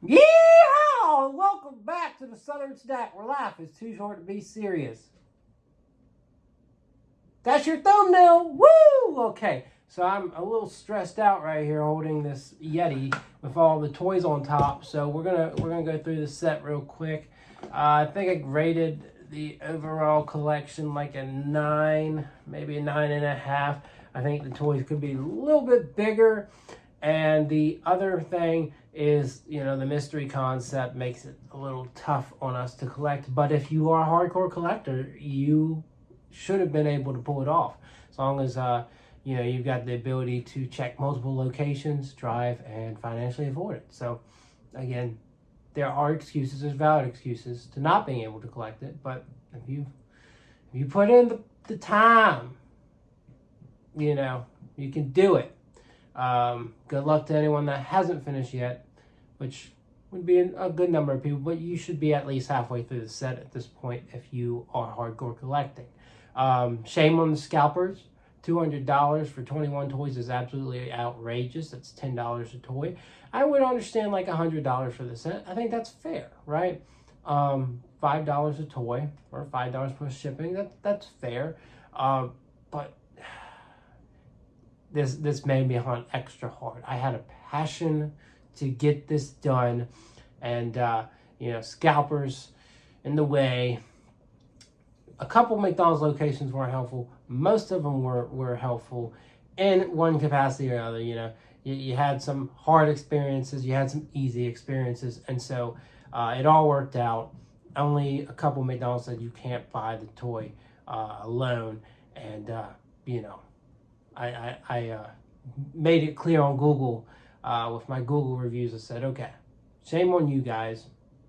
Yeehaw! Welcome back to the Southern Snack, where life is too short to be serious. That's your thumbnail. Woo! Okay, so I'm a little stressed out right here holding this Yeti with all the toys on top. So we're gonna go through the set real quick. I think I graded the overall collection like a 9, maybe a 9.5. I think the toys could be a little bit bigger. And the other thing is, the mystery concept makes it a little tough on us to collect. But if you are a hardcore collector, you should have been able to pull it off. As long as, you've got the ability to check multiple locations, drive, and financially afford it. So, again, there are excuses, there's valid excuses to not being able to collect it. But if you put in the time, you can do it. Good luck to anyone that hasn't finished yet, which would be a good number of people, but you should be at least halfway through the set at this point if you are hardcore collecting. Shame on the scalpers. $200 for 21 toys is absolutely outrageous. That's $10 a toy. I would understand like $100 for the set. I think that's fair, right? $5 a toy or $5 plus shipping. That's fair. But this made me hunt extra hard. I had a passion to get this done, and scalpers in the way. A couple McDonald's locations weren't helpful. Most of them were helpful in one capacity or other. You had some hard experiences, you had some easy experiences, and so it all worked out. Only a couple McDonald's said you can't buy the toy alone, and I made it clear on Google with my Google reviews. I said, okay, shame on you guys.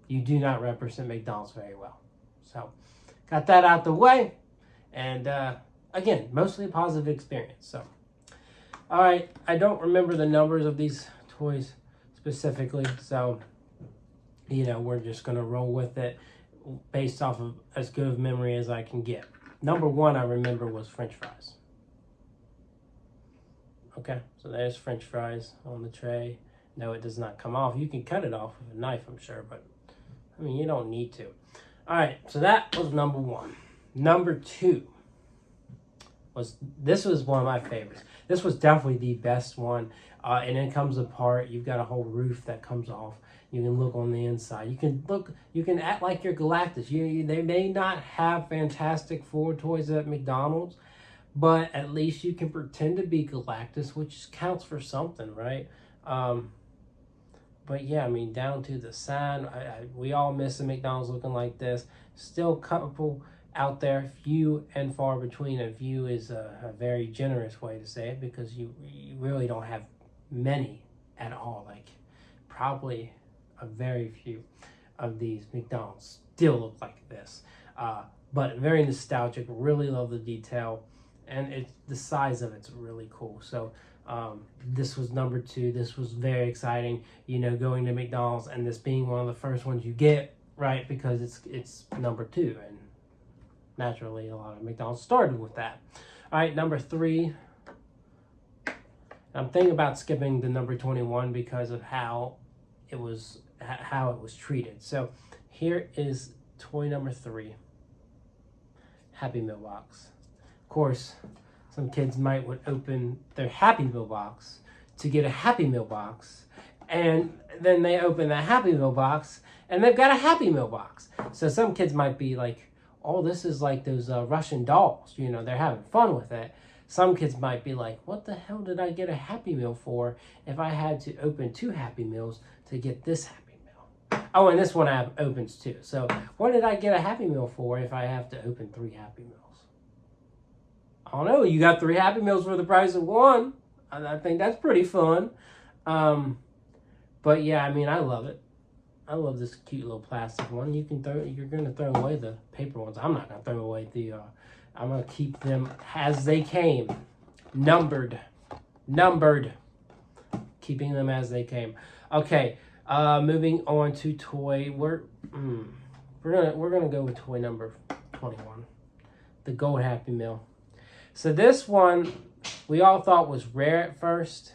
You do not represent McDonald's very well. So, got that out the way. And again, mostly a positive experience. So, all right, I don't remember the numbers of these toys specifically. So, we're just going to roll with it based off of as good of memory as I can get. Number 1 I remember was French fries. Okay, so there's French fries on the tray. No, it does not come off. You can cut it off with a knife, I'm sure, but you don't need to. All right, so that was number 1. Number 2 was one of my favorites. This was definitely the best one. And it comes apart. You've got a whole roof that comes off. You can look on the inside. You can act like you're Galactus. They may not have Fantastic Four toys at McDonald's, but at least you can pretend to be Galactus, which counts for something, right? But yeah, down to the sign, we all miss a McDonald's looking like this. Still a couple out there, few and far between. A few is a very generous way to say it, because you really don't have many at all. Like, probably a very few of these McDonald's still look like this. But very nostalgic, really love the detail. And the size of it's really cool. So this was number 2. This was very exciting, going to McDonald's and this being one of the first ones you get, right? Because it's number 2, and naturally a lot of McDonald's started with that. All right, number 3. I'm thinking about skipping the number 21 because of how it was treated. So here is toy number 3, Happy Meal box. Of course, some kids would open their Happy Meal box to get a Happy Meal box, and then they open that Happy Meal box and they've got a Happy Meal box. So some kids might be like, oh, this is like those Russian dolls, they're having fun with it. Some kids might be like, what the hell did I get a Happy Meal for if I had to open 2 Happy Meals to get this Happy Meal? Oh, and this one opens too. So what did I get a Happy Meal for if I have to open 3 Happy Meals? I don't know. You got 3 Happy Meals for the price of 1. I think that's pretty fun. But yeah, I love it. I love this cute little plastic one. You're going to throw away the paper ones. I'm not going to throw away I'm going to keep them as they came. Numbered. Keeping them as they came. Okay, moving on to toy. We're gonna go with toy number 21. The Gold Happy Meal. So this one, we all thought was rare at first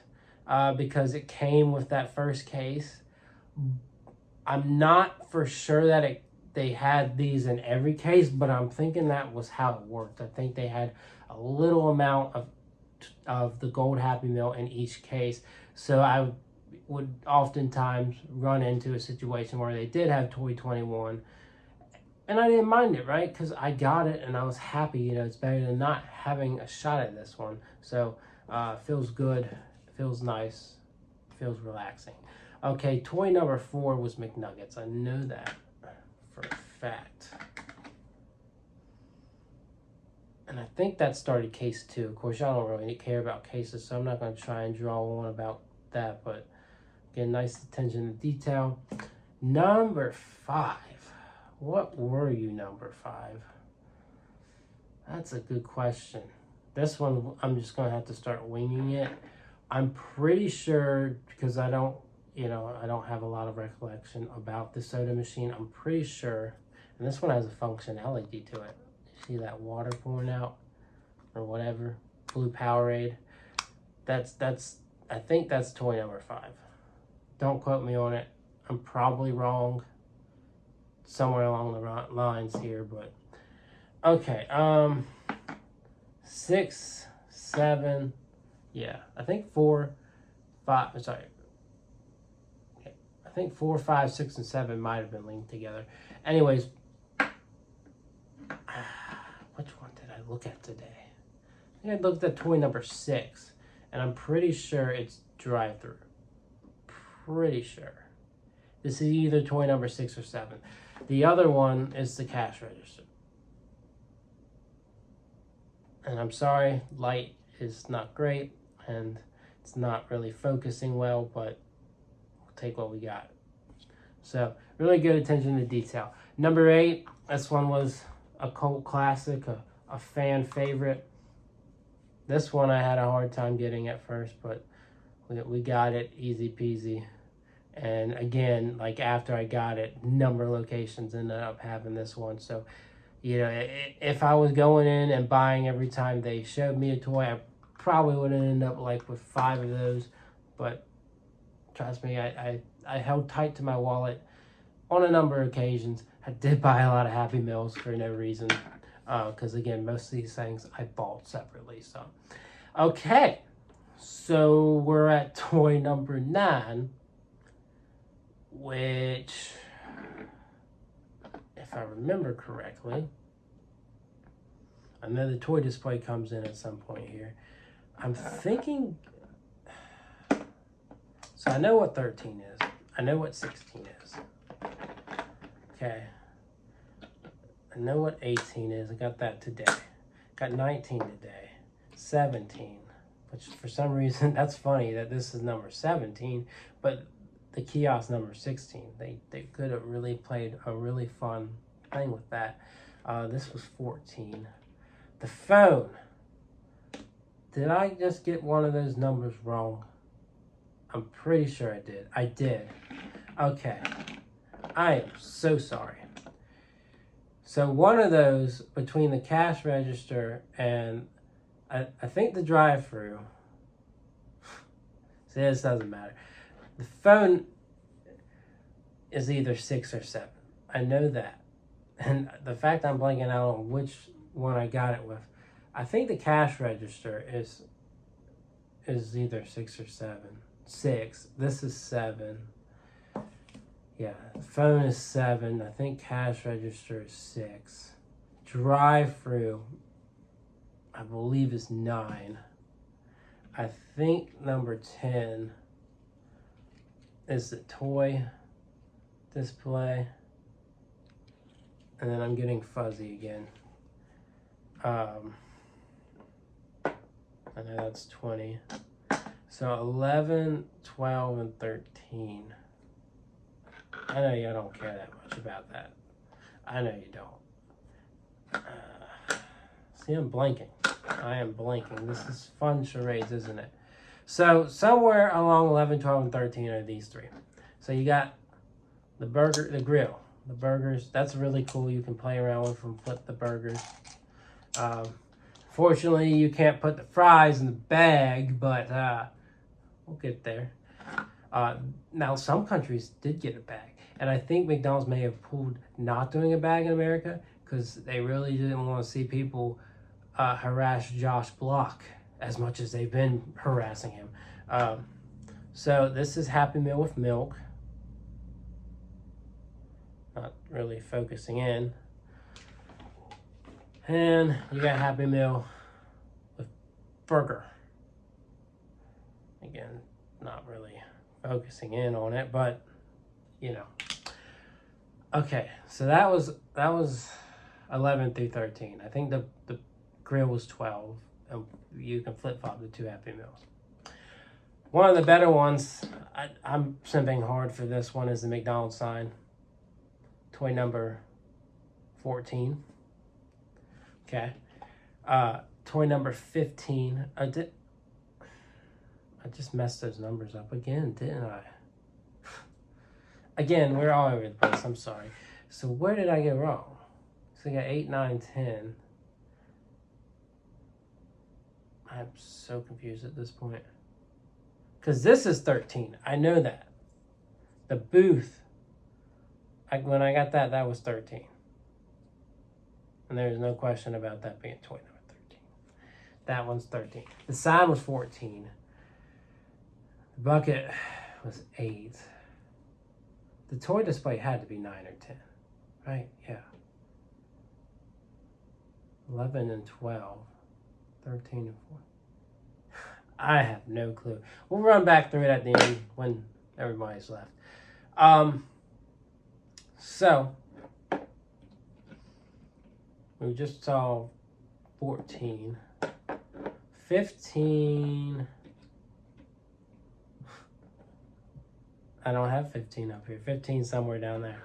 because it came with that first case. I'm not for sure that they had these in every case, but I'm thinking that was how it worked. I think they had a little amount of the gold Happy Meal in each case. So I would oftentimes run into a situation where they did have Toy 21, and I didn't mind it, right? Because I got it and I was happy. You know, it's better than not having a shot at this one. So feels good, feels nice, feels relaxing. Okay, toy number 4 was McNuggets. I know that for a fact. And I think that started case 2. Of course, y'all don't really care about cases, so I'm not going to try and draw one about that. But again, nice attention to detail. Number 5. What were you, number 5? That's a good question. This one, I'm just going to have to start winging it. I'm pretty sure, because I don't have a lot of recollection about the soda machine. I'm pretty sure, and this one has a functionality to it. See that water pouring out or whatever, blue Powerade. I think that's toy number 5. Don't quote me on it. I'm probably wrong somewhere along the lines here, but okay. 6, 7, yeah. I think 4, 5. Sorry. Okay. I think 4, 5, 6, and 7 might have been linked together. Anyways. Which one did I look at today? I think I looked at toy number 6, and I'm pretty sure it's drive-through. Pretty sure. This is either toy number 6 or 7. The other one is the cash register. And I'm sorry, light is not great, and it's not really focusing well, but we'll take what we got. So, really good attention to detail. Number 8, this one was a cult classic, a fan favorite. This one I had a hard time getting at first, but we got it easy peasy. And again, like after I got it, number locations ended up having this one. So, you know, if I was going in and buying every time they showed me a toy, I probably would have ended up like with 5 of those. But trust me, I held tight to my wallet on a number of occasions. I did buy a lot of Happy Meals for no reason, because again, most of these things I bought separately. So, okay, so we're at toy number 9, which, if I remember correctly, I know the toy display comes in at some point here. I'm thinking, so I know what 13 is. I know what 16 is. Okay. I know what 18 is. I got that today. Got 19 today. 17. Which for some reason, that's funny that this is number 17, but the Kiosk number 16. They could have really played a really fun thing with that. This was 14. The phone. Did I just get one of those numbers wrong? I'm pretty sure I did. I did. Okay. I am so sorry. So one of those between the cash register and I think the drive-through. See, this doesn't matter. The phone is either 6 or 7. I know that. And the fact I'm blanking out on which one I got it with, I think the cash register is either 6 or 7. 6. This is 7. Yeah, the phone is 7. I think cash register is 6. Drive-through, I believe, is 9. I think number 10 is the toy display. And then I'm getting fuzzy again. I know that's 20. So 11, 12, and 13. I know you don't care that much about that. I know you don't. See, I'm blanking. I am blanking. This is fun charades, isn't it? So somewhere along 11, 12, and 13 are these 3. So you got the burger, the grill, the burgers. That's really cool. You can play around with and flip the burgers. Fortunately, you can't put the fries in the bag, but we'll get there. Now, some countries did get a bag. And I think McDonald's may have pulled not doing a bag in America because they really didn't want to see people harass Josh Block as much as they've been harassing him. So this is Happy Meal with milk. Not really focusing in. And you got Happy Meal with burger. Again, not really focusing in on it, but you know. Okay, so that was 11 through 13. I think the grill was 12, and you can flip-flop the 2 Happy Meals. One of the better ones, I'm simping hard for this one, is the McDonald's sign. Toy number 14. Okay. Toy number 15. I just messed those numbers up again, didn't I? Again, we're all over the place. I'm sorry. So where did I get wrong? So I got 8, 9, 10. I'm so confused at this point. Because this is 13. I know that. The booth, when I got that, that was 13. And there's no question about that being toy number 13. That one's 13. The sign was 14. The bucket was 8. The toy display had to be 9 or 10, right? Yeah. 11 and 12. 13 and 14. I have no clue. We'll run back through it at the end when everybody's left. So, we just saw 14. 15. I don't have 15 up here. 15 somewhere down there.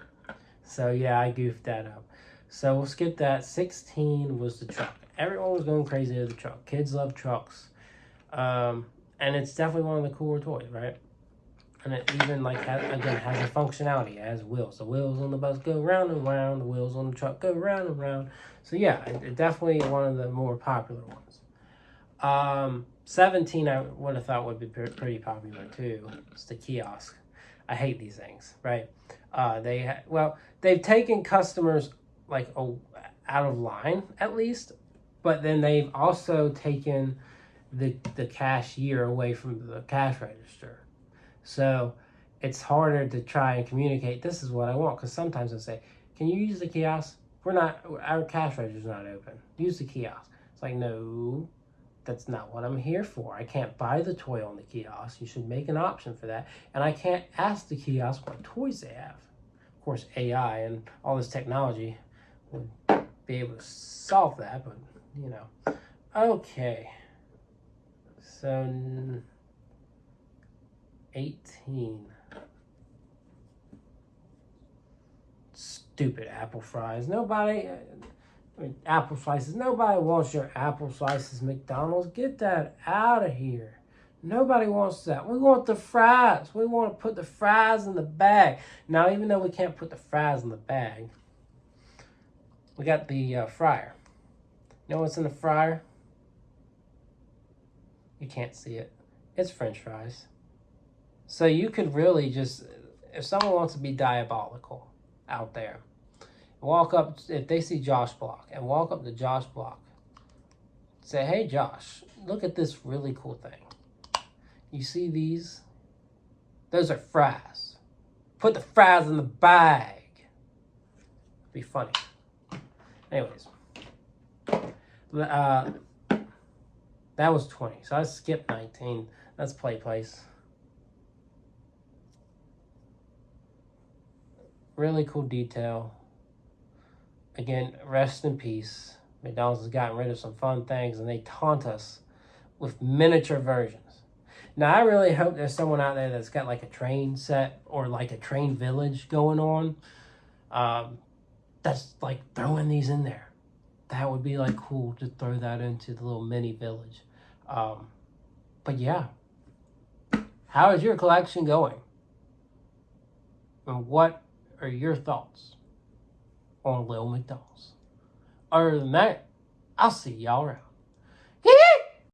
So, yeah, I goofed that up. So, we'll skip that. 16 was the truck. Everyone was going crazy with the truck. Kids love trucks. And it's definitely one of the cooler toys, right? And it even, like, has a functionality. It has wheels. The wheels on the bus go round and round. The wheels on the truck go round and round. So, yeah, it definitely one of the more popular ones. 17, I would have thought would be pretty popular, too. It's the Kiosk. I hate these things, right? They've taken customers, like, out of line, at least. But then they've also taken the cashier away from the cash register. So it's harder to try and communicate, this is what I want. Because sometimes I say, can you use the kiosk? Our cash register's not open. Use the kiosk. It's like, no, that's not what I'm here for. I can't buy the toy on the kiosk. You should make an option for that. And I can't ask the kiosk what toys they have. Of course, AI and all this technology would be able to solve that, but, you know. Okay. So, 18. Stupid apple fries. Apple slices. Nobody wants your apple slices, McDonald's. Get that out of here. Nobody wants that. We want the fries. We want to put the fries in the bag. Now, even though we can't put the fries in the bag, we got the fryer. You know what's in the fryer? You can't see it. It's French fries. So you could really just, if someone wants to be diabolical out there, walk up, if they see Josh Block, and walk up to Josh Block, say, hey Josh, look at this really cool thing. You see these? Those are fries. Put the fries in the bag. It'd be funny. Anyways. That was 20. So I skipped 19. That's Play Place. Really cool detail. Again, rest in peace. McDonald's has gotten rid of some fun things, and they taunt us with miniature versions. Now, I really hope there's someone out there that's got like a train set or like a train village going on. That's like throwing these in there. That would be like cool to throw that into the little mini village. But yeah, how is your collection going? And what are your thoughts on Lil McDonald's? Other than that, I'll see y'all around.